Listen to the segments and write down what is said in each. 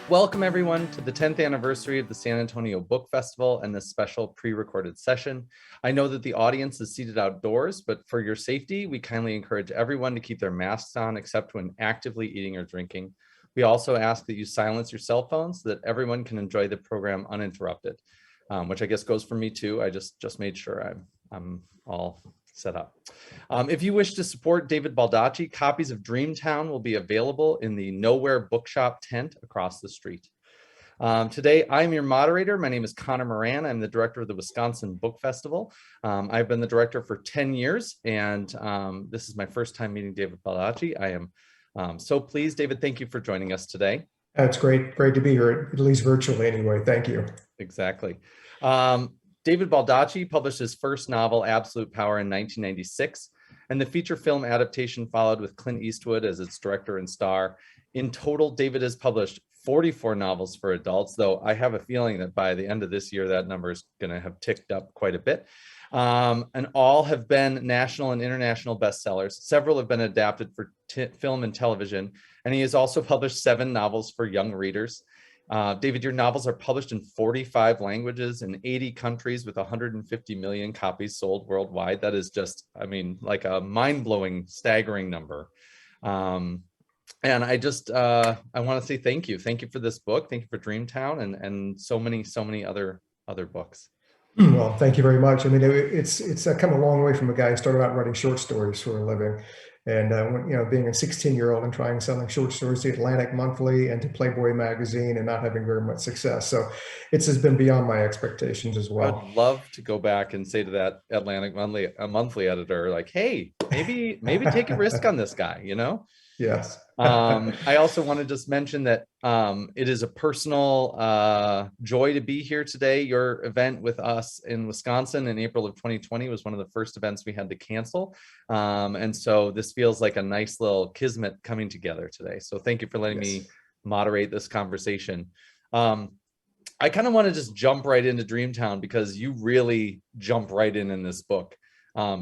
Welcome everyone to the 10th anniversary of the San Antonio Book Festival and this special pre-recorded session. I know that the audience is seated outdoors, but for your safety, we kindly encourage everyone to keep their masks on except when actively eating or drinking. We also ask that you silence your cell phones so that everyone can enjoy the program uninterrupted, which I guess goes for me too. I just made sure I'm all set up. If you wish to support David Baldacci, copies of Dreamtown will be available in the Nowhere Bookshop tent across the street. Today, I'm your moderator. My name is Connor Moran. I'm the director of the Wisconsin Book Festival. I've been the director for 10 years, and this is my first time meeting David Baldacci. I am so pleased. David, thank you for joining us today. It's great to be here, at least virtually anyway. Thank you. Exactly. David Baldacci published his first novel, Absolute Power, in 1996, and the feature film adaptation followed with Clint Eastwood as its director and star. In total, David has published 44 novels for adults, though I have a feeling that by the end of this year, that number is going to have ticked up quite a bit. And all have been national and international bestsellers. Several have been adapted for film and television, and he has also published 7 novels for young readers. David, your novels are published in 45 languages in 80 countries with 150 million copies sold worldwide. That is just, I mean, like a mind-blowing, staggering number. And I just, I want to say thank you. Thank you for this book. Thank you for Dreamtown and so many other books. Well, thank you very much. I mean, it's come a long way from a guy who started out writing short stories for a living. And, being a 16-year-old and trying selling short stories to Atlantic Monthly and to Playboy magazine and not having very much success. So it has been beyond my expectations as well. I'd love to go back and say to that Atlantic Monthly editor, like, hey, maybe take a risk on this guy, you know? Yes. I also want to just mention that it is a personal joy to be here today. Your event with us in Wisconsin in April of 2020 was one of the first events we had to cancel. And so this feels like a nice little kismet coming together today. So thank you for letting me moderate this conversation. I kind of want to just jump right into Dreamtown because you really jump right in this book.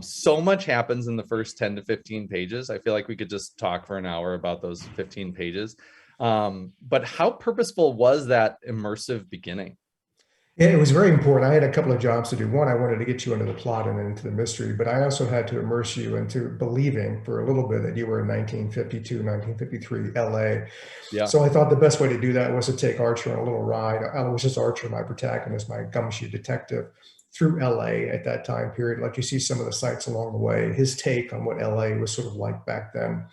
So much happens in the first 10 to 15 pages. I feel like we could just talk for an hour about those 15 pages. But how purposeful was that immersive beginning? Yeah, it was very important. I had a couple of jobs to do. One, I wanted to get you into the plot and into the mystery, but I also had to immerse you into believing for a little bit that you were in 1952, 1953 LA. Yeah. So I thought the best way to do that was to take Archer on a little ride. Aloysius Archer, my protagonist, my gumshoe detective, through LA at that time period, let you see some of the sights along the way, his take on what LA was sort of like back then.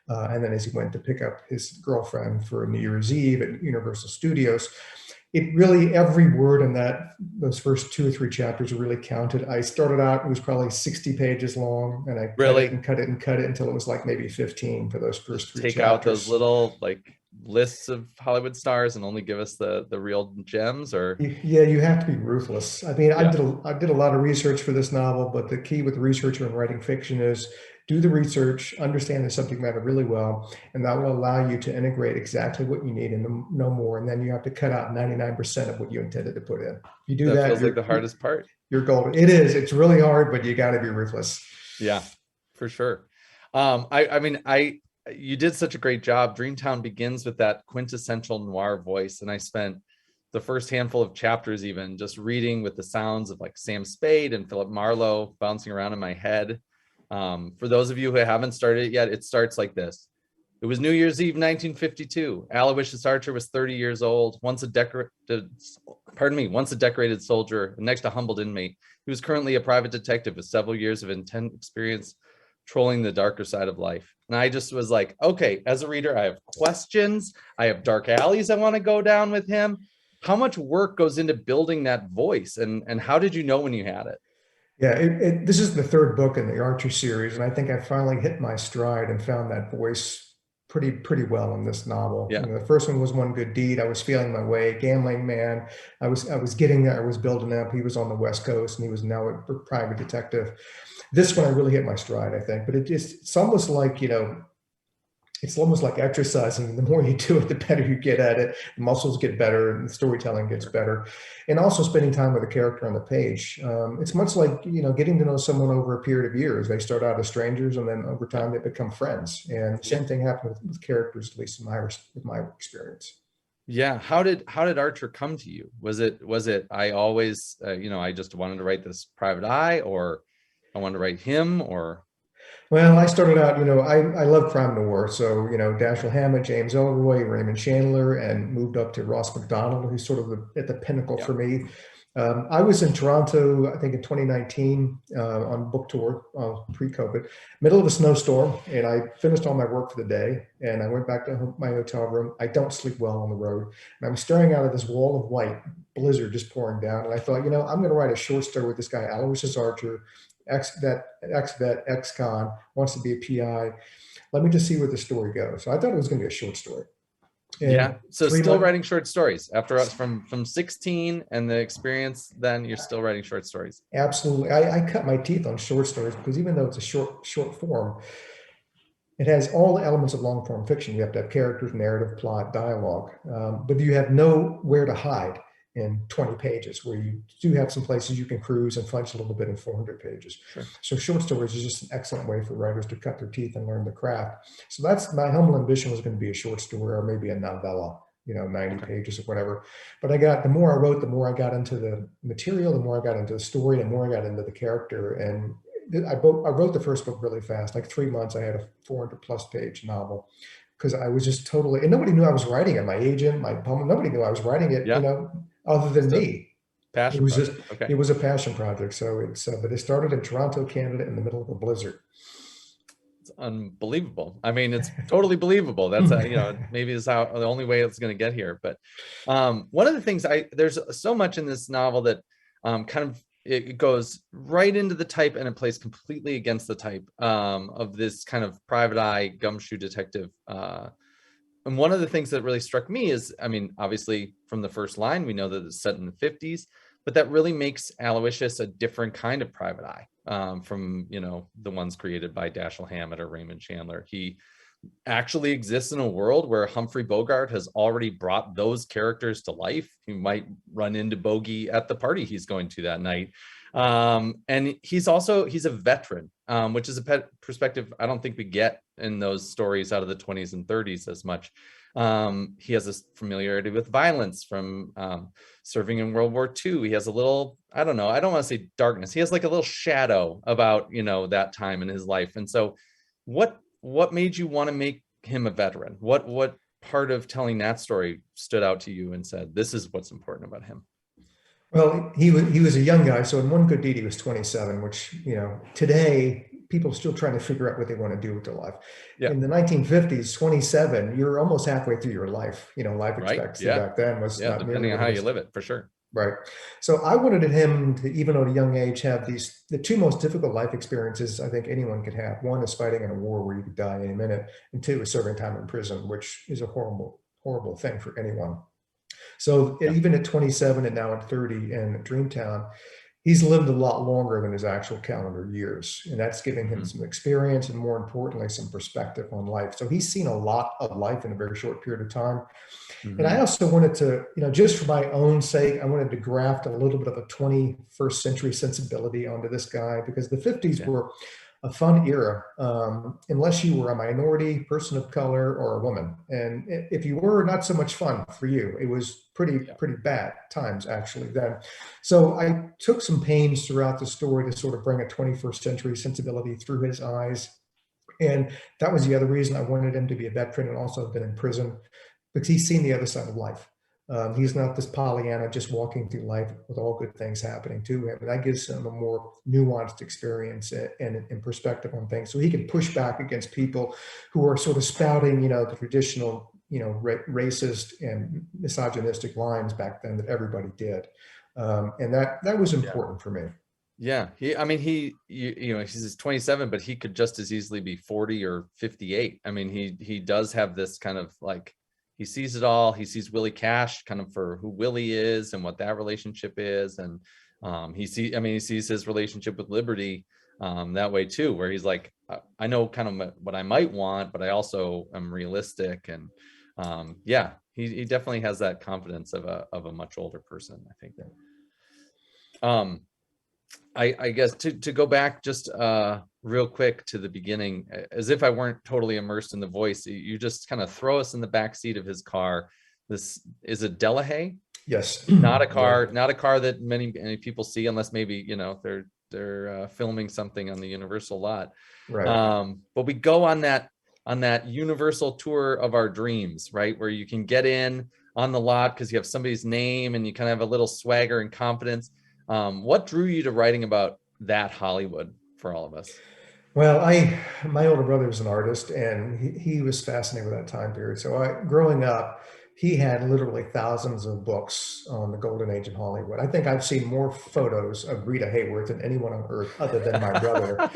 And then as he went to pick up his girlfriend for New Year's Eve at Universal Studios, it really, every word in those first 2 or 3 chapters really counted. I started out, it was probably 60 pages long, and I cut it until it was like maybe 15 for those first 3 chapters. Take out those little like lists of Hollywood stars and only give us the real gems, or yeah, you have to be ruthless. I mean, I did a lot of research for this novel, but the key with research and writing fiction is do the research, understand the subject matter really well, and that will allow you to integrate exactly what you need and no more. And then you have to cut out 99% of what you intended to put in. If you do that, feels like the hardest part. You're golden. It is. It's really hard, but you got to be ruthless. Yeah, for sure. You did such a great job. Dreamtown begins with that quintessential noir voice, and I spent the first handful of chapters even just reading with the sounds of like Sam Spade and Philip Marlowe bouncing around in my head. For those of you who haven't started it yet, it starts like this. It was New Year's Eve, 1952. Aloysius Archer was 30 years old, once a decorated soldier, and next a humbled inmate. He was currently a private detective with several years of intense experience trolling the darker side of life. And I just was like, okay, as a reader, I have questions. I have dark alleys I want to go down with him. How much work goes into building that voice? And how did you know when you had it? Yeah, this is the 3rd book in the Archer series, and I think I finally hit my stride and found that voice pretty well in this novel. Yeah. The first one was One Good Deed. I was feeling my way, gambling man. I was getting there. I was building up. He was on the West Coast, and he was now a private detective. This one I really hit my stride, I think. But it's almost like it's almost like exercising. The more you do it, the better you get at it. The muscles get better and the storytelling gets better. And also spending time with a character on the page. It's much like, getting to know someone over a period of years. They start out as strangers and then over time they become friends. And same thing happened with characters, at least in my experience. Yeah. How did Archer come to you? Was it I always I just wanted to write this private eye, or I wanted to write him, or Well, I started out, I love crime noir. So, Dashiell Hammett, James Ellroy, Raymond Chandler, and moved up to Ross MacDonald, who's sort of at the pinnacle yeah. for me. I was in Toronto, I think in 2019, on book tour, pre-COVID, middle of a snowstorm, and I finished all my work for the day, and I went back to my hotel room. I don't sleep well on the road, and I'm staring out of this wall of white, blizzard just pouring down, and I thought, I'm going to write a short story with this guy, Aloysius Archer, ex-vet, ex-con, wants to be a PI. Let me just see where the story goes. So I thought it was going to be a short story. Yeah. And So three still months, writing short stories after from 16 and the experience, then you're still writing short stories. absolutely. I cut my teeth on short stories because even though it's a short form, it has all the elements of long form fiction. You have to have characters, narrative, plot, dialogue, but you have nowhere to hide in 20 pages, where you do have some places you can cruise and fudge a little bit in 400 pages. Sure. So short stories is just an excellent way for writers to cut their teeth and learn the craft. So that's my humble ambition, was going to be a short story or maybe a novella, 90 Okay. pages or whatever. But the more I wrote, the more I got into the material, the more I got into the story, the more I got into the character. And I wrote the first book really fast, like 3 months. I had a 400 plus page novel because I was just totally, and nobody knew I was writing it. My agent, my publisher, nobody knew I was writing it, Yeah. other than Just a me. It passion was just, project. Okay. it was a passion project. So but it started in Toronto, Canada, in the middle of a blizzard. It's unbelievable. I mean, it's totally believable. That's maybe is how the only way it's going to get here. But one of the things there's so much in this novel that kind of it goes right into the type, and it plays completely against the type of this kind of private eye gumshoe detective. And one of the things that really struck me is, I mean, obviously from the first line, we know that it's set in the 50s, but that really makes Aloysius a different kind of private eye from, the ones created by Dashiell Hammett or Raymond Chandler. He actually exists in a world where Humphrey Bogart has already brought those characters to life. You might run into Bogey at the party he's going to that night. And he's a veteran, which is a perspective I don't think we get in those stories out of the 20s and 30s as much. He has this familiarity with violence from serving in World War II. He has a little, I don't know, I don't want to say darkness. He has like a little shadow about, that time in his life. And so what made you want to make him a veteran? What part of telling that story stood out to you and said, this is what's important about him? Well, he was a young guy. So in One Good Deed, he was 27, which, today people are still trying to figure out what they want to do with their life. Yeah. In the 1950s, 27, you're almost halfway through your life. Life Right. expectancy Yeah. back then was not Depending nearly on what how it you is. live it, for sure. Right. So I wanted him to, even at a young age, have the two most difficult life experiences I think anyone could have. One is fighting in a war where you could die any minute, and two is serving time in prison, which is a horrible, horrible thing for anyone. So Yeah. even at 27 and now at 30 in Dreamtown, he's lived a lot longer than his actual calendar years. And that's giving him some experience and, more importantly, some perspective on life. So he's seen a lot of life in a very short period of time. And I also wanted to, just for my own sake, I wanted to graft a little bit of a 21st century sensibility onto this guy, because the 50s were a fun era, unless you were a minority, person of color, or a woman. And if you were, not so much fun for you. It was pretty bad times, actually, then. So I took some pains throughout the story to sort of bring a 21st century sensibility through his eyes. And that was the other reason I wanted him to be a veteran and also have been in prison, because he's seen the other side of life. He's not this Pollyanna just walking through life with all good things happening to him. And that gives him a more nuanced experience and perspective on things. So he can push back against people who are sort of spouting, the traditional, racist and misogynistic lines back then that everybody did. And that was important for me. Yeah. He's 27, but he could just as easily be 40 or 58. I mean, he does have this kind of like, he sees it all. He sees Willie Cash kind of for who Willie is and what that relationship is. And he sees his relationship with Liberty that way too, where he's like, I know kind of what I might want, but I also am realistic. And he definitely has that confidence of a much older person, I think. I guess to go back just real quick to the beginning, as if I weren't totally immersed in the voice, you just kind of throw us in the back seat of his car. this, is it Delahaye? Yes. Not a Yeah. car, not a car that many people see, unless maybe, you know, they're filming something on the Universal lot. Right. But we go on that Universal tour of our dreams, right? Where you can get in on the lot because you have somebody's name and you kind of have a little swagger and confidence. What drew you to writing about that Hollywood for all of us? Well, my older brother was an artist, and he was fascinated with that time period. So growing up, he had literally thousands of books on the golden age in Hollywood. I think I've seen more photos of Rita Hayworth than anyone on earth other than my brother.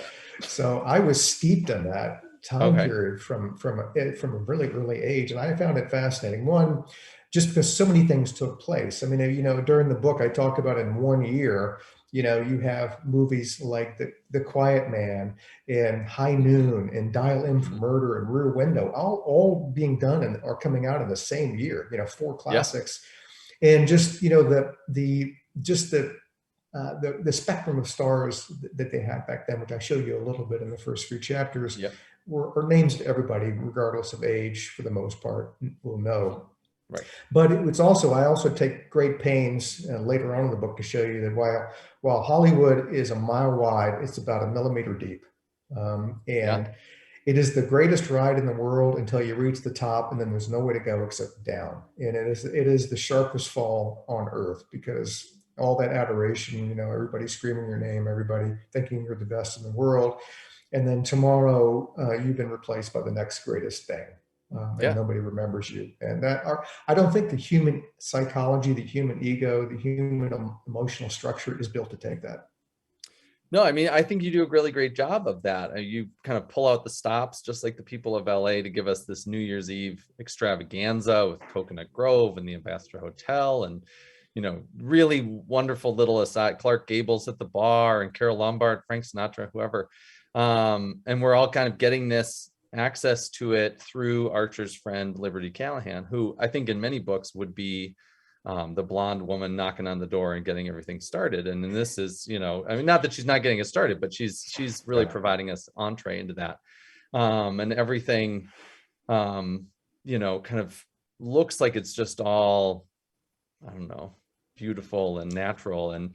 So I was steeped in that time Okay. period from a really early age, and I found it fascinating. One, just because so many things took place. I mean, during the book, I talk about in one year, you have movies like the Quiet Man and High Noon and Dial M for Mhm. Murder and Rear Window, all being done and are coming out in the same year. Four Yeah. classics, and just the spectrum of stars that they had back then, which I show you a little bit in the first few chapters, Yep. were names that everybody, regardless of age, for the most part, will know. Right. But I also take great pains later on in the book to show you that while Hollywood is a mile wide, it's about a millimeter deep. Yeah. And it is the greatest ride in the world until you reach the top, and then there's no way to go except down. And it is the sharpest fall on earth, because all that adoration, everybody screaming your name, everybody thinking you're the best in the world, and then tomorrow you've been replaced by the next greatest thing, and Yeah. nobody remembers you. And I don't think the human psychology, the human ego, the human emotional structure is built to take that. No, I mean, I think you do a really great job of that. You kind of pull out the stops, just like the people of LA, to give us this New Year's Eve extravaganza with Coconut Grove and the Ambassador Hotel, and really wonderful little aside, Clark Gable's at the bar, and Carol Lombard, Frank Sinatra, whoever. And we're all kind of getting this access to it through Archer's friend Liberty Callahan, who I think in many books would be the blonde woman knocking on the door and getting everything started. And then this is, I mean, not that she's not getting it started, but she's really providing us entree into that. And everything, kind of looks like it's just all, I don't know, beautiful and natural. And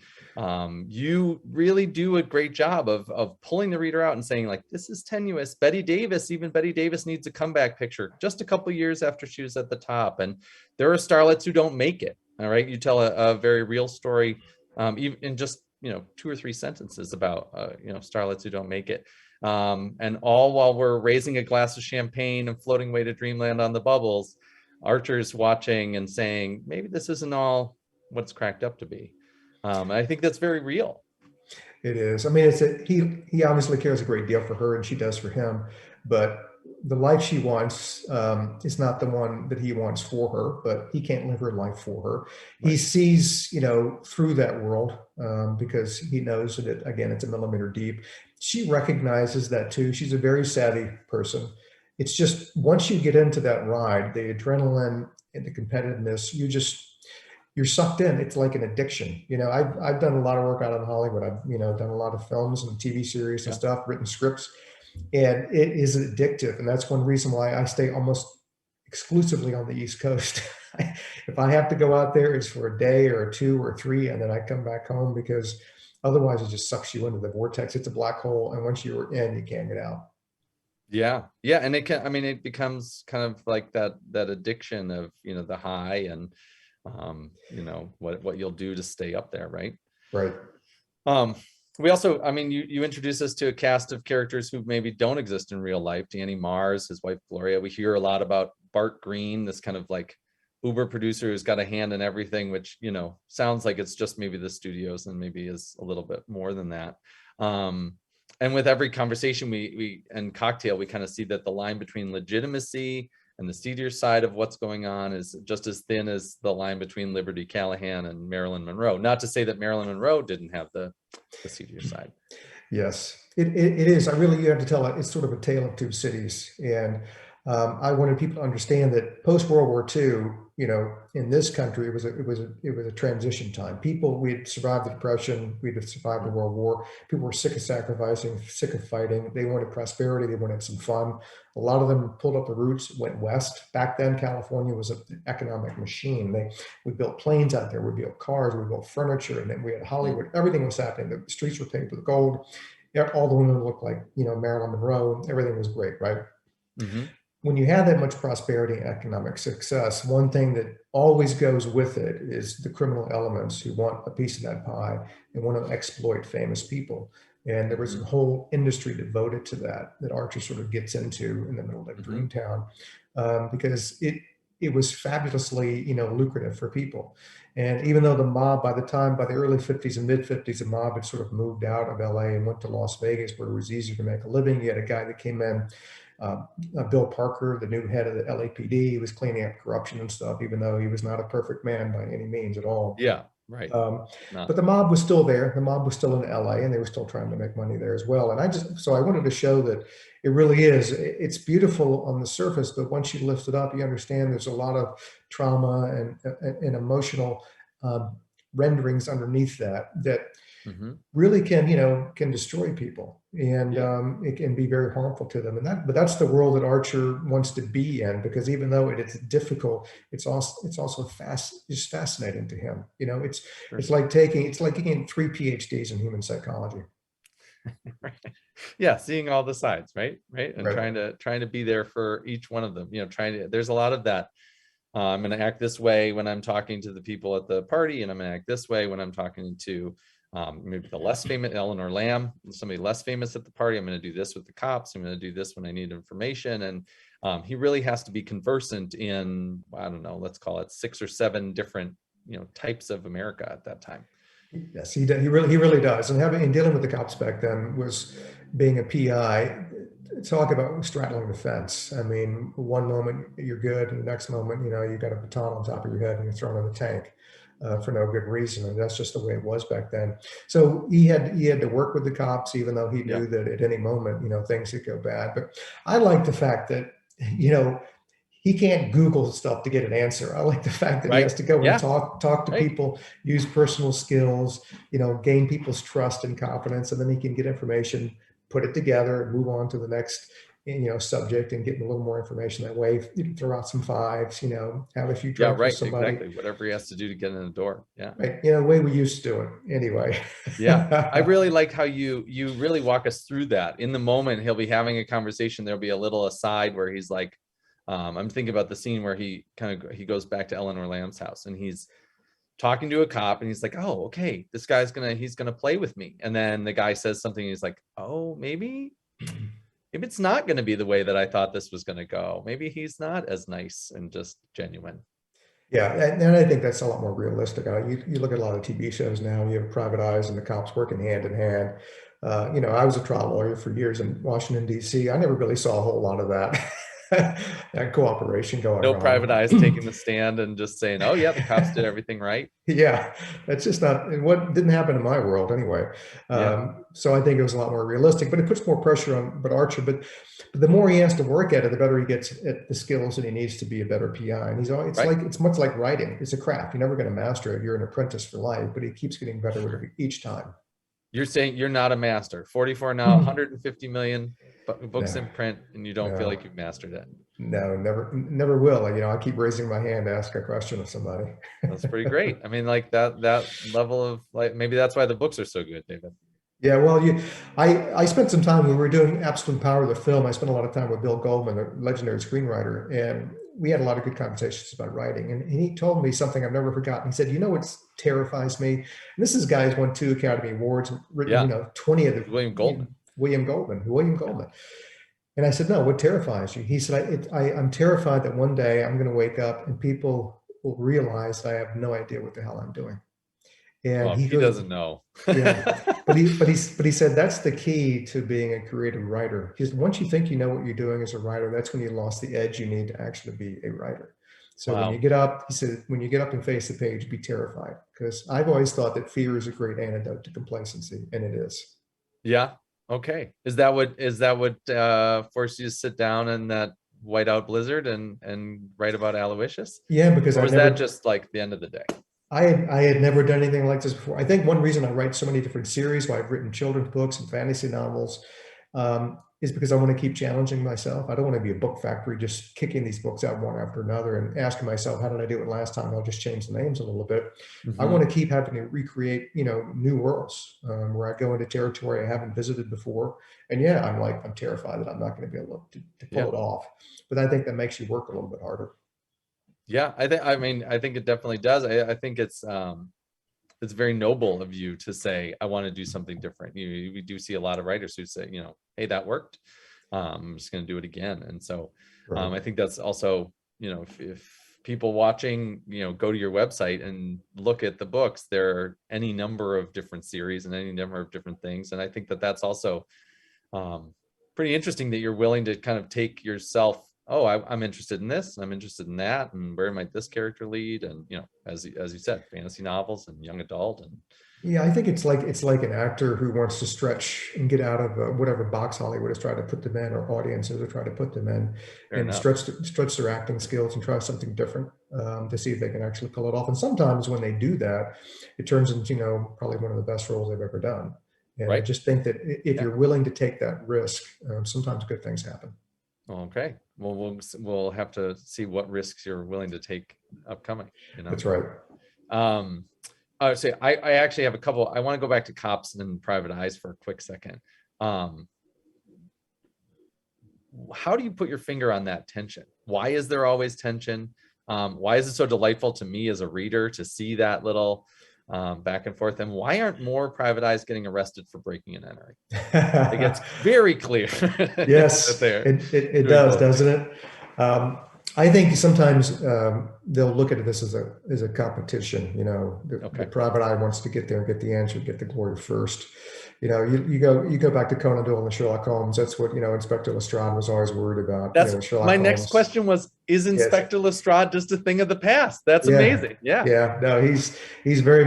you really do a great job of pulling the reader out and saying, like, this is tenuous. Even Betty Davis needs a comeback picture just a couple years after she was at the top. And there are starlets who don't make it. All right. You tell a very real story, even in just, 2 or 3 sentences about, starlets who don't make it. And all while we're raising a glass of champagne and floating away to dreamland on the bubbles, Archer's watching and saying, maybe this isn't all what it's cracked up to be. I think that's very real. It is. I mean, he obviously cares a great deal for her, and she does for him. But the life she wants is not the one that he wants for her. But he can't live her life for her. Right. He sees, through that world, because he knows that it's a millimeter deep. She recognizes that too. She's a very savvy person. It's just once you get into that ride, the adrenaline and the competitiveness, you're sucked in. It's like an addiction. I've done a lot of work out in Hollywood. I've, done a lot of films and TV series and Yeah. stuff, written scripts, and it is addictive. And that's one reason why I stay almost exclusively on the East Coast. If I have to go out there, it's for a day or 2 or 3, and then I come back home, because otherwise it just sucks you into the vortex. It's a black hole. And once you're in, you can't get out. Yeah. Yeah. And it becomes kind of like that addiction of, the high and, what you'll do to stay up there. Right. Right. We also, you introduce us to a cast of characters who maybe don't exist in real life. Danny Mars, his wife, Gloria. We hear a lot about Bart Green, this kind of like Uber producer who's got a hand in everything, which, sounds like it's just maybe the studios, and maybe is a little bit more than that. And with every conversation we and cocktail, we kind of see that the line between legitimacy and the seedier side of what's going on is just as thin as the line between Liberty Callahan and Marilyn Monroe. Not to say that Marilyn Monroe didn't have the seedier side. Yes, it is. You have to tell it. It's sort of a tale of two cities. And I wanted people to understand that post World War II, in this country, it was a transition time. We had survived the Depression, we had survived the World War. People were sick of sacrificing, sick of fighting. They wanted prosperity, they wanted some fun. A lot of them pulled up the roots, went west. Back then, California was an economic machine. We built planes out there, we built cars, we built furniture, and then we had Hollywood. Everything was happening. The streets were paved with gold. All the women looked like Marilyn Monroe. Everything was great, right? When you have that much prosperity and economic success, one thing that always goes with it is the criminal elements who want a piece of that pie and want to exploit famous people. And there was a whole industry devoted to that Archer sort of gets into in the middle of Dreamtown, because it was fabulously, lucrative for people. And even though the mob, by the early 50s and mid 50s, the mob had sort of moved out of LA and went to Las Vegas, where it was easier to make a living. You had a guy that came in, Bill Parker, the new head of the LAPD. He was cleaning up corruption and stuff, even though he was not a perfect man by any means at all. Yeah, right. But the mob was still there. The mob was still in LA, and they were still trying to make money there as well. And I wanted to show that it really is. It's beautiful on the surface, but once you lift it up, you understand there's a lot of trauma and emotional renderings underneath that really can destroy people, and it can be very harmful to them. But that's the world that Archer wants to be in, because even though it's difficult, it's also fascinating to him. It's like getting 3 PhDs in human psychology. Right. Yeah, seeing all the sides, right, and trying to be there for each one of them. There's a lot of that. I'm going to act this way when I'm talking to the people at the party, and I'm going to act this way when I'm talking to maybe the less famous Eleanor Lamb, somebody less famous at the party. I'm going to do this with the cops. I'm going to do this when I need information. And he really has to be conversant in, I don't know, let's call it 6 or 7 different, types of America at that time. Yes, he really does. And dealing with the cops back then was, being a PI, talk about straddling the fence. I mean, one moment you're good, and the next moment, you got a baton on top of your head and you're thrown in the tank for no good reason. And that's just the way it was back then. So he had to work with the cops, even though he knew that at any moment, things could go bad. But I like the fact that, he can't Google stuff to get an answer. I like the fact that he has to go and talk to people, use personal skills, gain people's trust and confidence, and then he can get information, put it together, and move on to the next subject, and get a little more information that way. You can throw out some 5s, have a few drinks with somebody. Exactly. Whatever he has to do to get in the door. Yeah. Right. The way we used to do it anyway. Yeah. I really like how you really walk us through that. In the moment, he'll be having a conversation. There'll be a little aside where he's like, I'm thinking about the scene where he goes back to Eleanor Lamb's house, and he's talking to a cop, and he's like, oh, okay, this guy's he's gonna play with me. And then the guy says something, and he's like, oh, maybe it's not going to be the way that I thought this was going to go. Maybe he's not as nice and just genuine. Yeah, and I think that's a lot more realistic. You look at a lot of TV shows now, you have private eyes and the cops working hand in hand. I was a trial lawyer for years in Washington, D.C. I never really saw a whole lot of that. That cooperation going on. No private eyes taking the stand and just saying, oh yeah, the cops did everything right. Yeah, that's just not what didn't happen in my world anyway. So I think it was a lot more realistic, but it puts more pressure on Archer. But the more he has to work at it, the better he gets at the skills that he needs to be a better PI. And it's much like writing. It's a craft. You're never going to master it. You're an apprentice for life, but he keeps getting better with it each time. You're saying you're not a master. 44 now, 150 million books in print, and you don't feel like you've mastered it. No, never will. I keep raising my hand to ask a question of somebody. That's pretty great. I mean, like that level of, like, maybe that's why the books are so good, David. Yeah, well, I spent some time when we were doing Absolute Power, the film. I spent a lot of time with Bill Goldman, the legendary screenwriter, and we had a lot of good conversations about writing. And he told me something I've never forgotten. He said, what terrifies me? And this is a guy who's won 2 Academy Awards, written, 20 of them. William Goldman. And I said, no, what terrifies you? He said, I'm terrified that one day I'm going to wake up and people will realize that I have no idea what the hell I'm doing. And he doesn't know. Yeah, but he said that's the key to being a creative writer. Because once you think you know what you're doing as a writer, that's when you lost the edge you need to actually be a writer. So when you get up, he said, when you get up and face the page, be terrified. Because I've always thought that fear is a great antidote to complacency, and it is. Yeah. Okay. Is that what forced you to sit down in that white out Blizzard and write about Aloysius? Yeah, because Or I was never, that just like the end of the day? I had never done anything like this before. I think one reason I write so many different series, why I've written children's books and fantasy novels, is because I want to keep challenging myself. I don't want to be a book factory just kicking these books out one after another and asking myself, how did I do it last time? I'll just change the names a little bit. I Mhm. want to keep having to recreate, new worlds where I go into territory I haven't visited before. And yeah, I'm terrified that I'm not going to be able to pull Yeah. it off. But I think that makes you work a little bit harder. Yeah, I think it definitely does. I think it's very noble of you to say, I want to do something different. We do see a lot of writers who say, hey, that worked. I'm just going to do it again. And so Right. I think that's also, if people watching, go to your website and look at the books, there are any number of different series and any number of different things. And I think that that's also pretty interesting that you're willing to kind of take yourself, oh, I'm interested in this, I'm interested in that, and where might this character lead? And as you said, fantasy novels and young adult, and Yeah, I think it's like an actor who wants to stretch and get out of whatever box Hollywood is trying to put them in, or audiences are trying to put them in, fair and enough. stretch their acting skills and try something different to see if they can actually pull it off. And sometimes when they do that, it turns into probably one of the best roles they've ever done. And I Right. just think that if Yeah. you're willing to take that risk, sometimes good things happen. Okay. Well, we'll have to see what risks you're willing to take upcoming. That's right. Um, I would say I actually have a couple. I want to go back to Cops and Private Eyes for a quick second. Um, how do you put your finger on that tension? Why is there always tension? Why is it so delightful to me as a reader to see that little back and forth? And why aren't more private eyes getting arrested for breaking and entering? It gets very clear that Yes, they're it doing does, both doesn't things. it? I think sometimes they'll look at this as a competition. The Okay. private eye wants to get there and get the answer, get the glory first. You go back to Conan Doyle and Sherlock Holmes. That's what Inspector Lestrade was always worried about. That's Sherlock my next Holmes. question was, is Yes. Inspector Lestrade just a thing of the past? That's Yeah, amazing. Yeah. yeah. No, he's very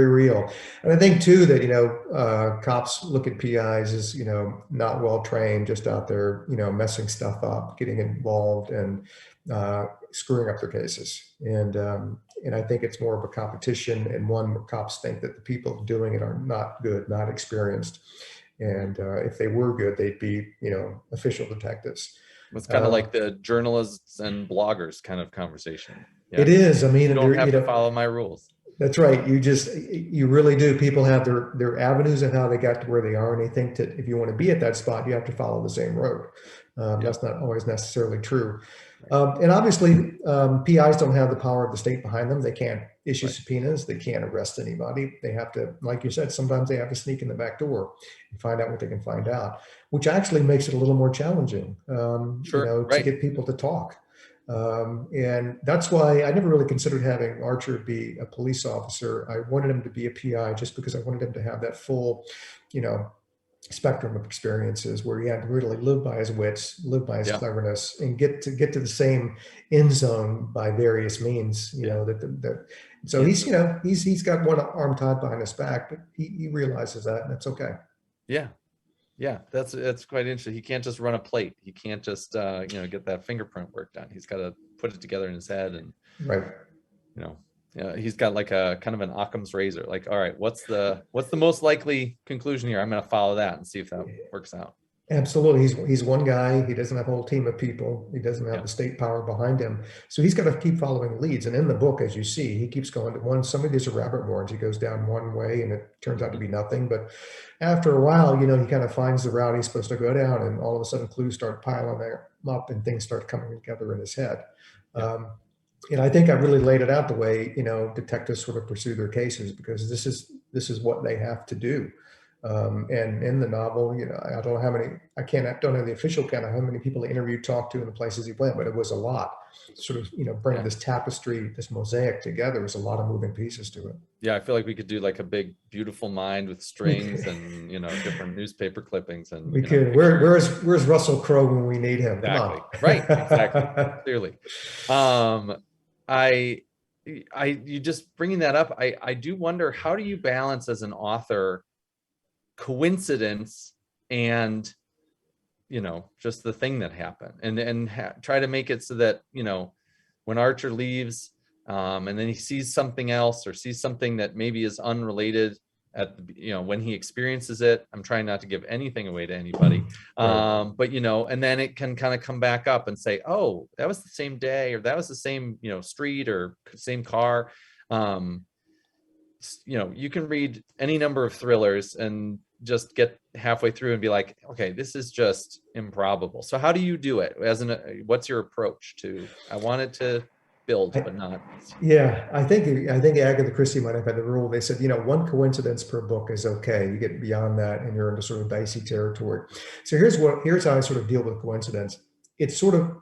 real, and I think too that cops look at PIs as not well trained, just out there messing stuff up, getting involved, and screwing up their cases. And I think it's more of a competition, and one where cops think that the people doing it are not good, not experienced, and if they were good, they'd be official detectives. It's kind of Um, like the journalists and bloggers kind of conversation. it Yeah. is. I mean, You and don't there, have to follow my rules. that's right. You really do. People have their avenues of how they got to where they are, and they think that if you want to be at that spot, you have to follow the same road. Yep. That's not always necessarily true. Right. And obviously, PIs don't have the power of the state behind them. They can't issue Right. subpoenas. They can't arrest anybody. They have to, like you said, sometimes they have to sneak in the back door and find out what they can find out, which actually makes it a little more challenging, Sure. to Right. get people to talk. And that's why I never really considered having Archer be a police officer. I wanted him to be a PI just because I wanted him to have that full, you know, spectrum of experiences where he had to really live by his wits, live by his Yeah. cleverness, and get to the same end zone by various means. Yeah. So Can't he's just, he's got one arm tied behind his back, but he realizes that, and that's okay. yeah. Yeah. That's quite interesting. He can't just run a plate. He can't just, get that fingerprint work done. He's got to put it together in his head, and, Right. you know, he's got like a kind of an Occam's razor. Like, all right, what's the most likely conclusion here? I'm going to follow that and see if that works out. Absolutely. He's one guy. He doesn't have a whole team of people. He doesn't have Yeah. the state power behind him. So he's got to keep following leads. And in the book, as you see, he keeps going to one. Some of these are rabbit warrens. He goes down one way and it turns out to be nothing. But after a while, he kind of finds the route he's supposed to go down. And all of a sudden clues start piling up and things start coming together in his head. Yeah. And I think I really laid it out the way, detectives sort of pursue their cases, because this is what they have to do. And in the novel, I don't know how many, don't have the official count of how many people he interviewed, talked to, and the places he went, but it was a lot. Sort of, bring Yeah. this tapestry, this mosaic together. There's a lot of moving pieces to it. Yeah. I feel like we could do like a big, beautiful mind with We strings could, and, different newspaper clippings and, we could. pictures. Where's Russell Crowe when we need him? Exactly. Come Right. Exactly. on. Clearly. Um, I, you just bringing that up. I do wonder, how do you balance as an author coincidence and just the thing that happened, and try to make it so that, when Archer leaves, and then he sees something else, or sees something that maybe is unrelated at the, when he experiences it. I'm trying not to give anything away to anybody. Right. But, and then it can kind of come back up and say, oh, that was the same day, or that was the same, street, or same car. You can read any number of thrillers and just get halfway through and be like, okay, this is just improbable. So how do you do it? What's your approach to, I want it to build, but not. Yeah, I think Agatha Christie might have had the rule. They said, one coincidence per book is okay. You get beyond that, and you're into sort of dicey territory. So here's how I sort of deal with coincidence. It's sort of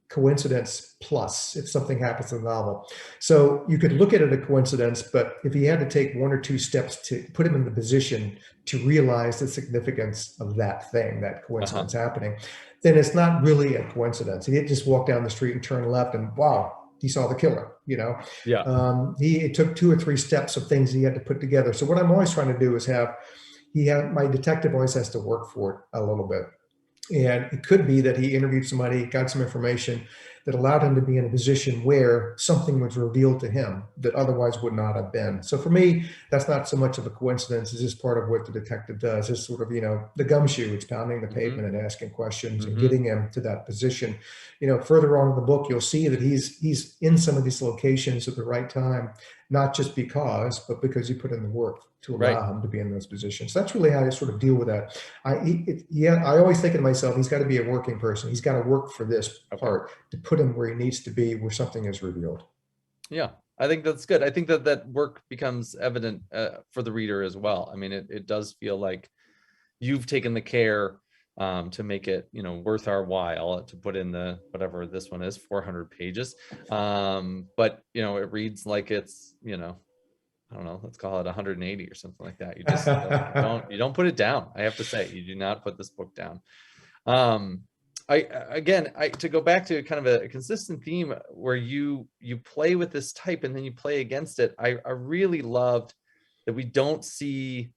coincidence plus if something happens in the novel. So you could look at it a coincidence, but if he had to take one or two steps to put him in the position to realize the significance of that thing, that coincidence happening, then it's not really a coincidence. He didn't just walk down the street and turn left and wow, he saw the killer. Yeah. It took two or three steps of things he had to put together. So what I'm always trying to do is my detective always has to work for it a little bit. And it could be that he interviewed somebody, got some information that allowed him to be in a position where something was revealed to him that otherwise would not have been. So for me, that's not so much of a coincidence. It's just part of what the detective does. It's sort of, the gumshoe. It's pounding the pavement and asking questions and getting him to that position. Further on in the book, you'll see that he's in some of these locations at the right time, not just because, but because he put in the work to allow him to be in those positions. That's really how I sort of deal with that. I always think of myself, he's got to be a working person. He's got to work for this part to put him where he needs to be, where something is revealed. Yeah, I think that's good. I think that work becomes evident for the reader as well. I mean, it does feel like you've taken the care to make it, worth our while to put in the, whatever this one is, 400 pages. But, it reads like it's, I don't know, let's call it 180 or something like that. You just you don't put it down. I have to say, you do not put this book down. To go back to kind of a consistent theme where you play with this type and then you play against it. I really loved that we don't see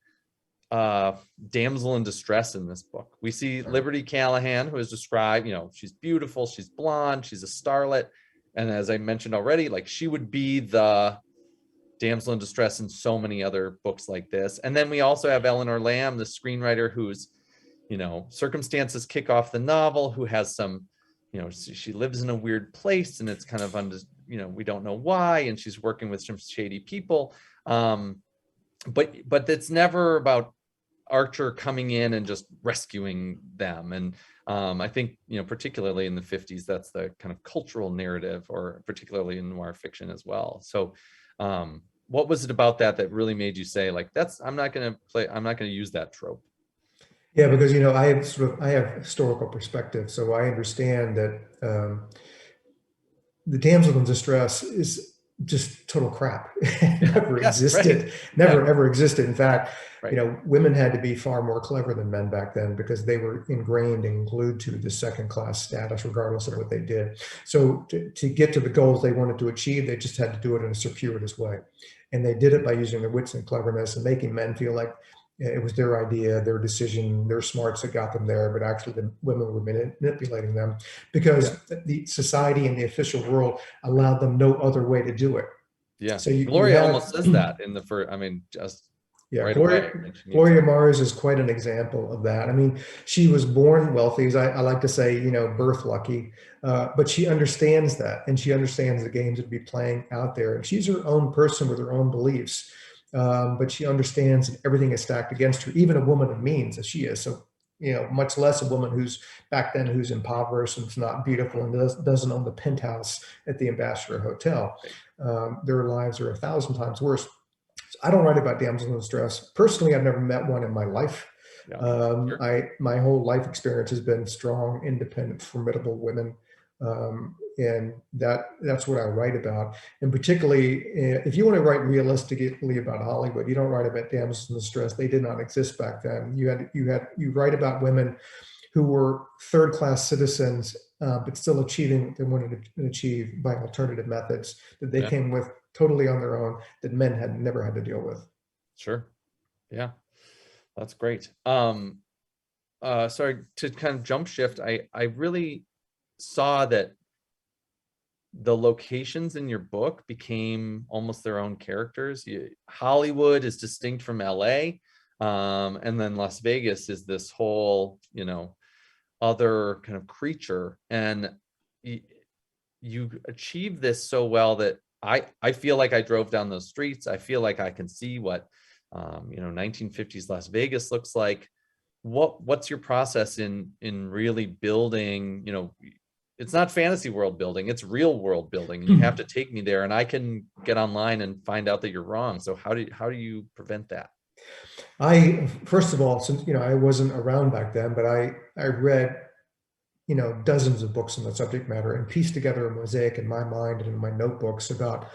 damsel in distress in this book. We see Liberty Callahan, who is described, she's beautiful, she's blonde, she's a starlet, and as I mentioned already, like, she would be the damsel in distress in so many other books like this. And then we also have Eleanor Lamb, the screenwriter, who's, circumstances kick off the novel, who has some, she lives in a weird place and it's kind of we don't know why, and she's working with some shady people. But it's never about Archer coming in and just rescuing them. And I think, particularly in the 50s, that's the kind of cultural narrative, or particularly in noir fiction as well. So what was it about that really made you say, like, I'm not going to use that trope? Yeah, because I have historical perspective, so I understand that the damsel in distress is just total crap. It never existed. Never ever existed. In fact, women had to be far more clever than men back then, because they were ingrained and glued to the second class status, regardless of what they did. So to get to the goals they wanted to achieve, they just had to do it in a circuitous way. And they did it by using their wits and cleverness and making men feel like it was their idea, their decision, their smarts that got them there, but actually the women were manipulating them, because the society and the official world allowed them no other way to do it. Yeah. So Gloria almost says that in the first, just right Gloria, away. Gloria Mars is quite an example of that. She was born wealthy, as I like to say, birth lucky, but she understands that, and she understands the games that be playing out there. And she's her own person with her own beliefs. But she understands that everything is stacked against her, even a woman of means as she is. So, much less a woman who's back then who's impoverished and is not beautiful and doesn't own the penthouse at the Ambassador Hotel. Their lives are 1,000 times worse. So I don't write about damsel in distress. Personally, I've never met one in my life. My whole life experience has been strong, independent, formidable women. And that's what I write about. And particularly, if you want to write realistically about Hollywood, you don't write about damsels in distress. They did not exist back then. You write about women who were third-class citizens, but still achieving what they wanted to achieve by alternative methods that they came with totally on their own, that men had never had to deal with. Sure. Yeah, that's great. sorry to kind of jump shift. I really saw that the locations in your book became almost their own characters. Hollywood is distinct from LA. And then Las Vegas is this whole, other kind of creature. And you achieve this so well that I feel like I drove down those streets. I feel like I can see what 1950s Las Vegas looks like. What's your process in really building, it's not fantasy world building, it's real world building, and you have to take me there, and I can get online and find out that you're wrong. So how do you prevent that? First of all, since I wasn't around back then, but I read dozens of books on the subject matter and pieced together a mosaic in my mind and in my notebooks about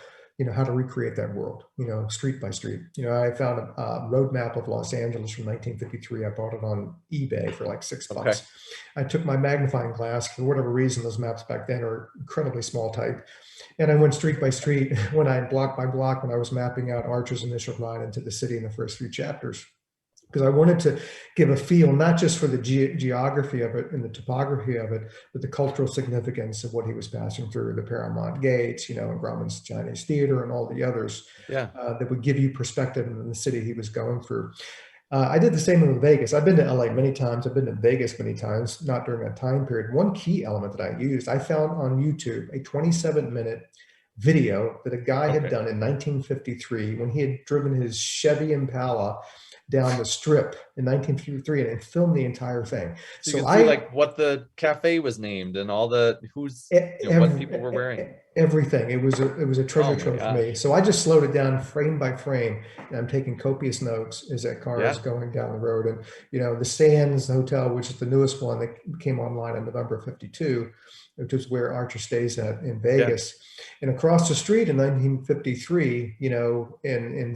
how to recreate that world, street by street. I found a road map of Los Angeles from 1953. I bought it on eBay for like $6. Okay. I took my magnifying glass. For whatever reason, those maps back then are incredibly small type. And I went street by street block by block, when I was mapping out Archer's initial ride into the city in the first few chapters, because I wanted to give a feel, not just for the geography of it and the topography of it, but the cultural significance of what he was passing through, the Paramount Gates, and Grauman's Chinese Theater and all the others. Yeah. That would give you perspective in the city he was going through. I did the same in Vegas. I've been to LA many times. I've been to Vegas many times, not during that time period. One key element that I used, I found on YouTube a 27-minute video that a guy had done in 1953 when he had driven his Chevy Impala down the strip in 1953 and filmed the entire thing. So you can see like what the cafe was named and all the what people were wearing. Everything. It was a treasure trove for me. So I just slowed it down frame by frame, and I'm taking copious notes as that car is going down the road. And the Sands Hotel, which is the newest one that came online in November of '52, which is where Archer stays at in Vegas. And across the street in 1953, in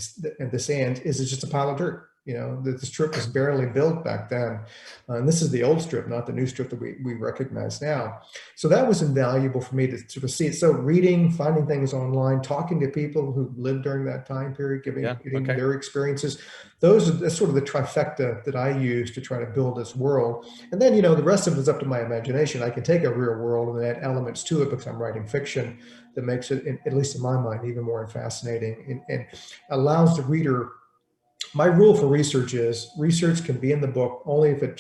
the Sands is just a pile of dirt. The strip was barely built back then. And this is the old strip, not the new strip that we recognize now. So that was invaluable for me to sort of see it. So reading, finding things online, talking to people who lived during that time period, getting their experiences. That's sort of the trifecta that I use to try to build this world. And then, the rest of it is up to my imagination. I can take a real world and add elements to it because I'm writing fiction that makes it, at least in my mind, even more fascinating and allows the reader. My rule for research is research can be in the book only if it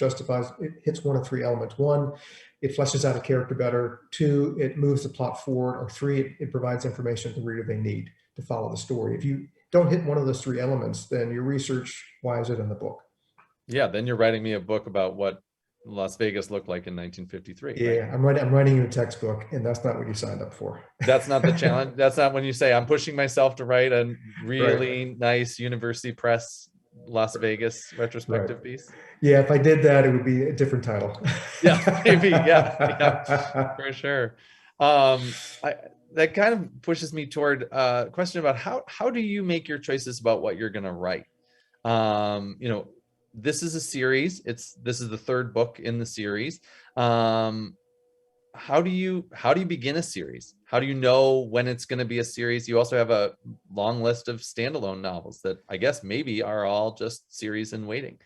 hits one of three elements. One, it fleshes out a character better. Two, it moves the plot forward. Or three, it provides information to the reader they need to follow the story. If you don't hit one of those three elements, then your research, why is it in the book? Yeah, then you're writing me a book about what Las Vegas looked like in 1953. Yeah, right? I'm writing you a textbook, and that's not what you signed up for. That's not the challenge. That's not when you say I'm pushing myself to write a really nice university press Las Vegas retrospective piece. Yeah, if I did that, it would be a different title. Yeah, maybe. Yeah, for sure. That kind of pushes me toward a question about how do you make your choices about what you're going to write? This is a series. This is the third book in the series. How do you begin a series? How do you know when it's going to be a series? You also have a long list of standalone novels that I guess maybe are all just series in waiting.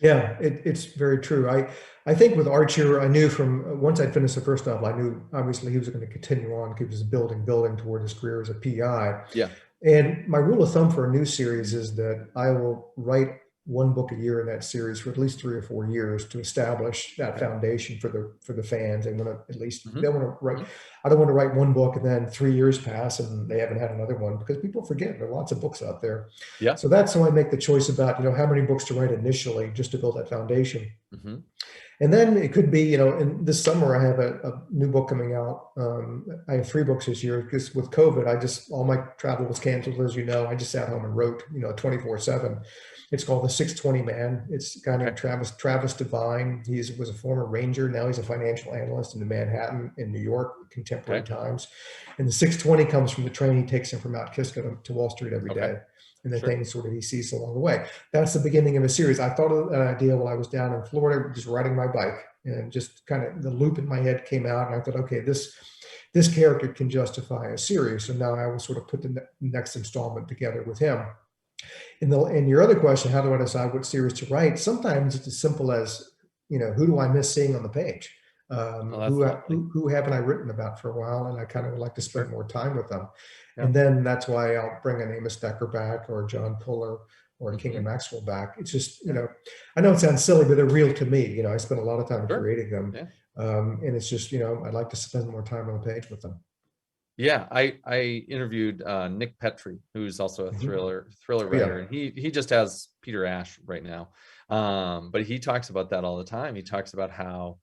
Yeah, it's very true. I think with Archer, I knew from once I'd finished the first novel, I knew obviously he was going to continue on, he was building toward his career as a PI. Yeah. And my rule of thumb for a new series is that I will write one book a year in that series for at least 3 or 4 years to establish that foundation for the fans. They want to at least they want to write. I don't want to write one book and then 3 years pass and they haven't had another one, because people forget there are lots of books out there. Yeah. So that's how I make the choice about how many books to write initially, just to build that foundation. Mm-hmm. And then it could be, in this summer, I have a new book coming out. I have 3 books this year because with COVID, all my travel was canceled, as you know. I just sat home and wrote, 24/7. It's called The 620 Man. It's a guy named Travis Devine. He was a former Ranger. Now he's a financial analyst in Manhattan in New York, contemporary times. And the 620 comes from the train he takes him from Mount Kisco to Wall Street every day. And the things sort of he sees along the way. That's the beginning of a series. I thought of that idea while I was down in Florida, just riding my bike, and just kind of the loop in my head came out, and I thought, okay, this character can justify a series. So now I will sort of put the next installment together with him. And your other question, how do I decide what series to write? Sometimes it's as simple as who do I miss seeing on the page? Oh, that's lovely. Who haven't I written about for a while? And I kind of would like to spend Sure. more time with them. Yeah. And then that's why I'll bring an Amos Decker back, or John Puller, or King and Hmm. Maxwell back. It's just, Yeah. I know it sounds silly, but they're real to me. I spent a lot of time Sure. creating them. Yeah. And it's just, I'd like to spend more time on the page with them. Yeah, I interviewed Nick Petrie, who's also a Mhm. thriller Oh, yeah. writer, and he just has Peter Ash right now. But he talks about that all the time. He talks about how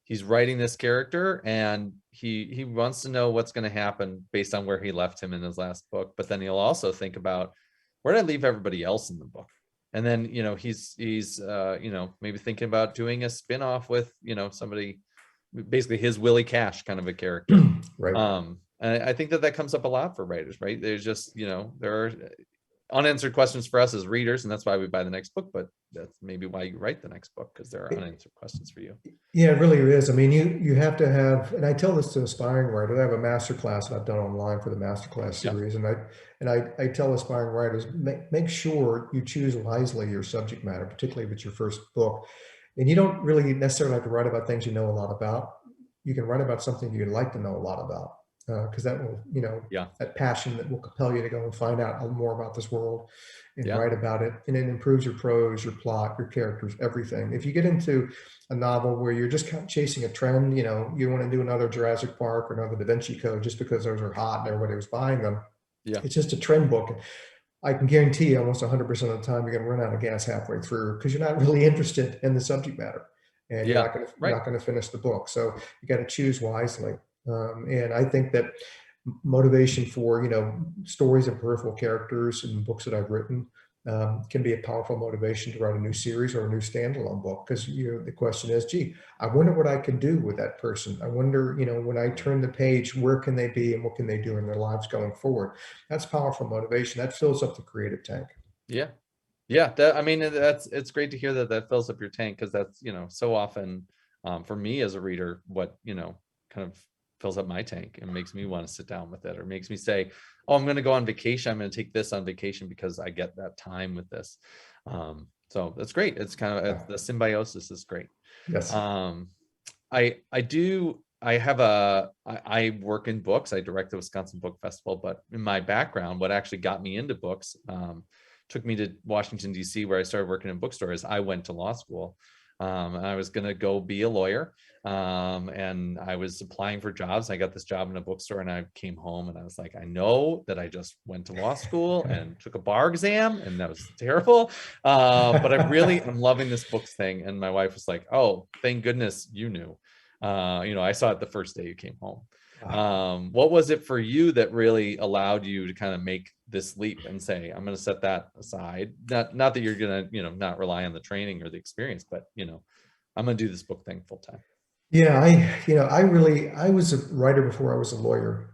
he's writing this character, and he wants to know what's going to happen based on where he left him in his last book. But then he'll also think about, where did I leave everybody else in the book? And then he's maybe thinking about doing a spin-off with somebody, basically his Willie Cash kind of a character. Right. And I think that comes up a lot for writers, right? There's just, there are unanswered questions for us as readers, and that's why we buy the next book. But that's maybe why you write the next book, because there are unanswered questions for you. Yeah, it really is. I mean, you have to have, and I tell this to aspiring writers. I have a master class that I've done online for the masterclass Yeah. series, and I tell aspiring writers, make sure you choose wisely your subject matter, particularly if it's your first book. And you don't really necessarily have to write about things you know a lot about. You can write about something you'd like to know a lot about, because that will, Yeah. that passion that will compel you to go and find out more about this world and Yeah. write about it. And it improves your prose, your plot, your characters, everything. If you get into a novel where you're just kind of chasing a trend, you want to do another Jurassic Park or another Da Vinci Code just because those are hot and everybody was buying them. Yeah. It's just a trend book. I can guarantee you almost 100% of the time you're going to run out of gas halfway through because you're not really interested in the subject matter, and Yeah. you're Right. not going to finish the book. So you got to choose wisely. And I think that motivation for stories of peripheral characters in books that I've written can be a powerful motivation to write a new series or a new standalone book, because the question is, gee, I wonder what I can do with that person. I wonder, when I turn the page, where can they be and what can they do in their lives going forward? That's powerful motivation. That fills up the creative tank. Yeah. Yeah. I mean, it's great to hear that fills up your tank, because that's, so often for me as a reader, what, kind of fills up my tank and makes me want to sit down with it, or makes me say, oh, I'm going to go on vacation. I'm going to take this on vacation because I get that time with this. So that's great. It's kind of, the symbiosis is great. Yes. I work in books. I direct the Wisconsin Book Festival, but in my background, what actually got me into books, took me to Washington, D.C., where I started working in bookstores. I went to law school. And I was going to go be a lawyer. And I was applying for jobs. I got this job in a bookstore, and I came home and I was like, I know that I just went to law school and took a bar exam, and that was terrible. But I'm loving this books thing. And my wife was like, oh, thank goodness you knew. I saw it the first day you came home. What was it for you that really allowed you to kind of make this leap and say, I'm going to set that aside? Not that you're going to, not rely on the training or the experience, but, I'm going to do this book thing full time. Yeah, I was a writer before I was a lawyer.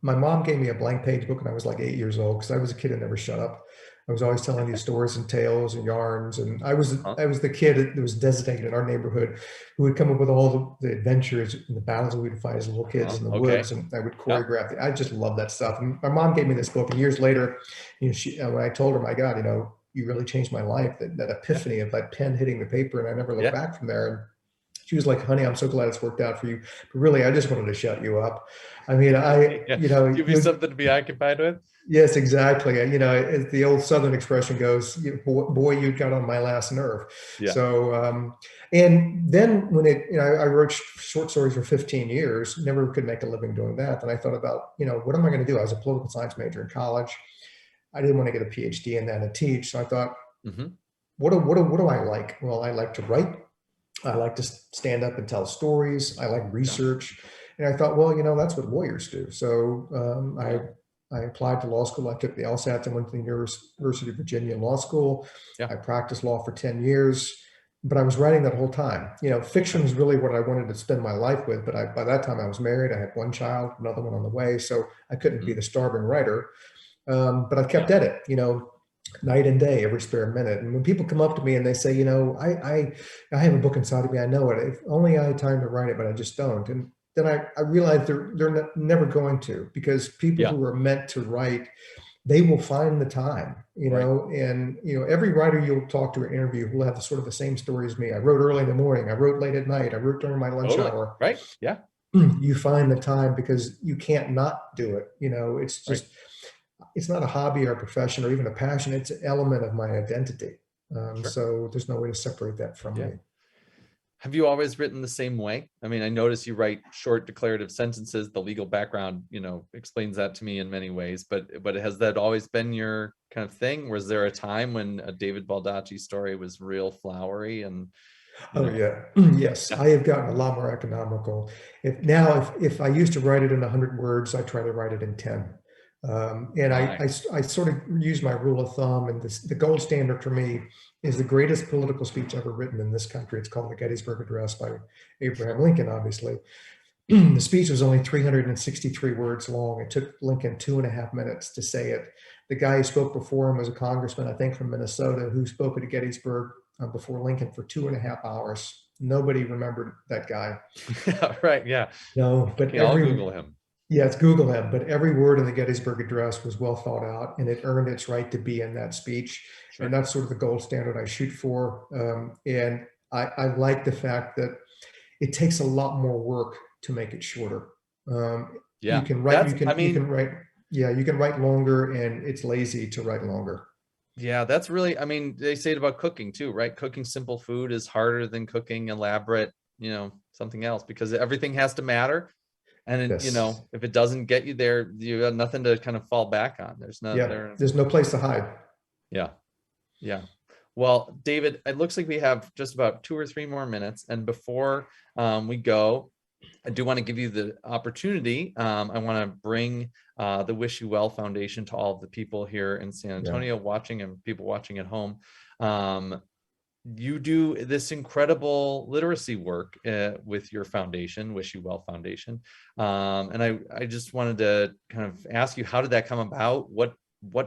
My mom gave me a blank page book when I was like 8 years old, because I was a kid who never shut up. I was always telling these stories and tales and yarns, and I was the kid that was designated in our neighborhood who would come up with all the adventures and the battles we would fight as little kids in the woods, and I would choreograph it. I just love that stuff. And my mom gave me this book, and years later, when I told her, my God, you really changed my life, that epiphany of that pen hitting the paper, and I never looked back from there. And she was like, honey, I'm so glad it's worked out for you. But really, I just wanted to shut you up. I mean, give you something to be occupied with. Yes, exactly. As the old Southern expression goes, boy, you got on my last nerve. Yeah. So, and then when I wrote short stories for 15 years, never could make a living doing that. Then I thought about, what am I going to do? I was a political science major in college. I didn't want to get a PhD in that and teach. So I thought, what do I like? Well, I like to write. I like to stand up and tell stories. I like research. And I thought, well, that's what lawyers do. So I applied to law school. I took the LSAT and went to the University of Virginia Law School. I practiced law for 10 years, but I was writing that whole time. Fiction was really what I wanted to spend my life with. But by that time I was married. I had one child, another one on the way. So I couldn't be the starving writer. But I kept at it, night and day, every spare minute. And when people come up to me and they say, I have a book inside of me, I know it. If only I had time to write it, but I just don't. And then I realized they're never going to, because people who are meant to write they will find the time, Right. and, every writer you'll talk to or interview will have the sort of the same story as me. I wrote early in the morning. I wrote late at night. I wrote during my lunch Totally. hour. Right. Yeah. You find the time because you can't not do it. It's Right. just, it's not a hobby or a profession or even a passion. It's an element of my identity. Sure. So there's no way to separate that from Yeah. me. Have you always written the same way? I mean, I notice you write short declarative sentences. The legal background, explains that to me in many ways, but has that always been your kind of thing? Was there a time when a David Baldacci story was real flowery and, you Oh know, yeah, yes. yeah, I have gotten a lot more economical. If I used to write it in 100 words, I try to write it in 10. And my, I sort of use my rule of thumb, and the gold standard for me is the greatest political speech ever written in this country. It's called the Gettysburg Address by Abraham Lincoln, obviously. The speech was only 363 words long. It took Lincoln 2.5 minutes to say it. The guy who spoke before him was a congressman, I think from Minnesota, who spoke at Gettysburg before Lincoln for 2.5 hours. Nobody remembered that guy. yeah, right. Yeah. No, but Okay, I'll Google him. yeah, it's Google him, but every word in the Gettysburg Address was well thought out, and it earned its right to be in that speech. And Sure. that's sort of the gold standard I shoot for. And I like the fact that it takes a lot more work to make it shorter. You Yeah. can write, That's, I you mean, can write, yeah, you can write longer, and it's lazy to write longer. yeah, that's really, I mean, they say it about cooking too, right? Cooking simple food is harder than cooking elaborate, something else because everything has to matter. And then, Yes. if it doesn't get you there, you have nothing to kind of fall back on. There's not Yeah. there. There's no place to hide. Yeah. Yeah. Well, David, it looks like we have just about 2 or 3 more minutes. And before we go, I do want to give you the opportunity. I want to bring the Wish You Well Foundation to all of the people here in San Yeah. Antonio watching and people watching at home. You do this incredible literacy work with your foundation, Wish You Well Foundation. And I just wanted to kind of ask you, how did that come about? What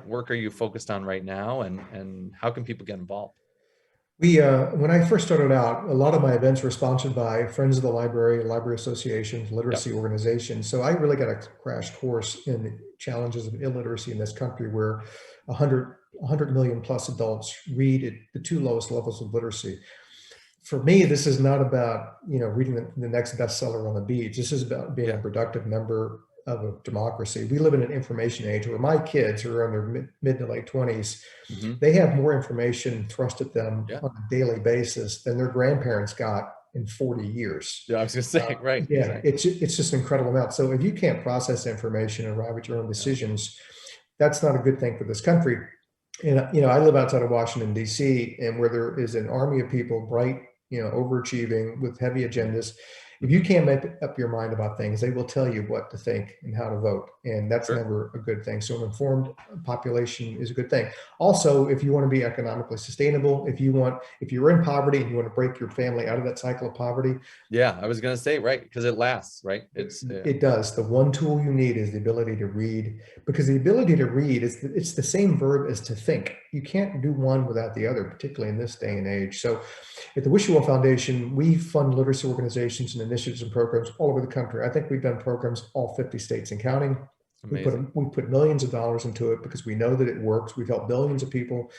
work are you focused on right now, and how can people get involved? When I first started out, a lot of my events were sponsored by Friends of the Library, library associations, Yep. literacy organizations. So I really got a crash course in the challenges of illiteracy in this country, where 100 million plus adults read at the two lowest levels of literacy. For me, this is not about, reading the next bestseller on the beach. This is about being a Yeah. productive member of a democracy. We live in an information age where my kids, who are in their mid to late 20s, Hmm. they have more information thrust at them Yeah. on a daily basis than their grandparents got in 40 years. Yeah. I was gonna say, right. Yeah, Exactly. it's just an incredible amount. So if you can't process information and arrive at your own Yeah. decisions, that's not a good thing for this country. And I live outside of Washington, D.C., and where there is an army of people, bright, overachieving with heavy agendas. If you Hmm. can't make up your mind about things, they will tell you what to think and how to vote, and that's Sure. never a good thing. So an informed population is a good thing. Also, if you want to be economically sustainable, if you're in poverty and you want to break your family out of that cycle of poverty, Yeah, I was gonna say, right, because it lasts, right? It's it does. The one tool you need is the ability to read, because the ability to read is it's the same verb as to think. You can't do one without the other, particularly in this day and age. So at the Wish You Well Foundation, we fund literacy organizations and initiatives and programs all over the country. I think we've done programs all 50 states and counting. amazing. We put millions of dollars into it because we know that it works. We've helped billions of people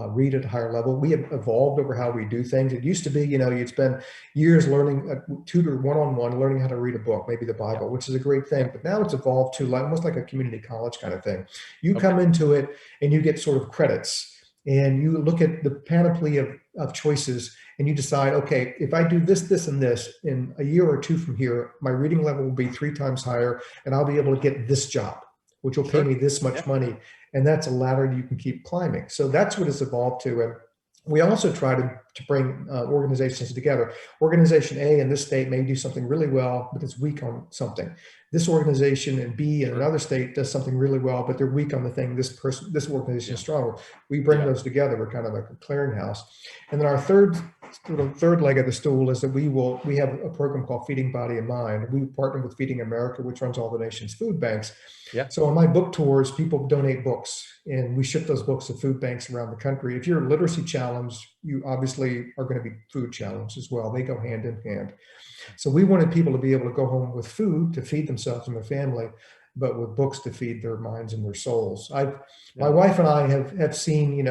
read at a higher level. We have evolved over how we do things. It used to be, you'd spend years learning tutor one-on-one, learning how to read a book, maybe the Yeah. Bible, which is a great thing. Yeah. But now it's evolved to almost like a community college kind of thing. You Okay. come into it and you get sort of credits, and you look at the panoply of choices, and you decide, okay, if I do this, this, and this in a year or two from here, my reading level will be 3 times higher, and I'll be able to get this job, which will pay Sure. me this Yeah. much money. And that's a ladder you can keep climbing. So that's what it's evolved to. And we also try to bring organizations together. Organization A in this state may do something really well, but it's weak on something. This organization in B in Sure. another state does something really well, but they're weak on the thing this organization Yeah. is stronger. We bring Yeah. those together. We're kind of like a clearinghouse. And then our third leg of the stool is that we have a program called Feeding Body and Mind. We partner with Feeding America, which runs all the nation's food banks. Yeah. So on my book tours, people donate books, and we ship those books to food banks around the country. If you're literacy challenged, you obviously are going to be food challenged as well. They go hand in hand. So we wanted people to be able to go home with food to feed themselves and their family, but with books to feed their minds and their souls. My Yeah. wife and I have seen,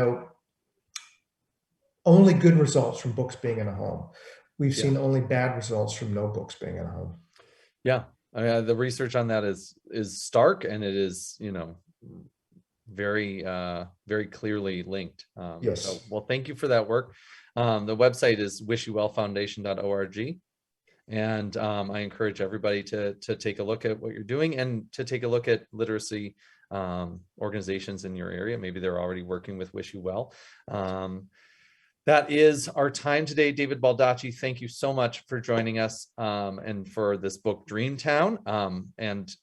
only good results from books being in a home. We've Yeah. seen only bad results from no books being in a home. Yeah. I mean, the research on that is stark, and it is, very, very clearly linked. Yes. So, well, thank you for that work. The website is wishyouvellfoundation.org. And I encourage everybody to take a look at what you're doing, and to take a look at literacy organizations in your area. Maybe they're already working with Wish You Well. That is our time today. David Baldacci, thank you so much for joining us, and for this book, Dreamtown. And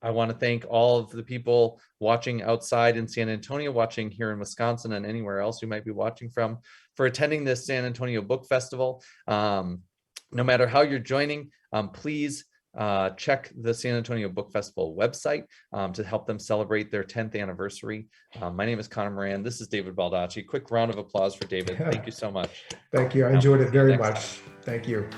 I want to thank all of the people watching outside in San Antonio, watching here in Wisconsin, and anywhere else you might be watching from, for attending this San Antonio Book Festival. No matter how you're joining, please check the San Antonio Book Festival website to help them celebrate their 10th anniversary. My name is Connor Moran. This is David Baldacci. Quick round of applause for David. Thank you so much. Thank you. I enjoyed it very much. Thank you.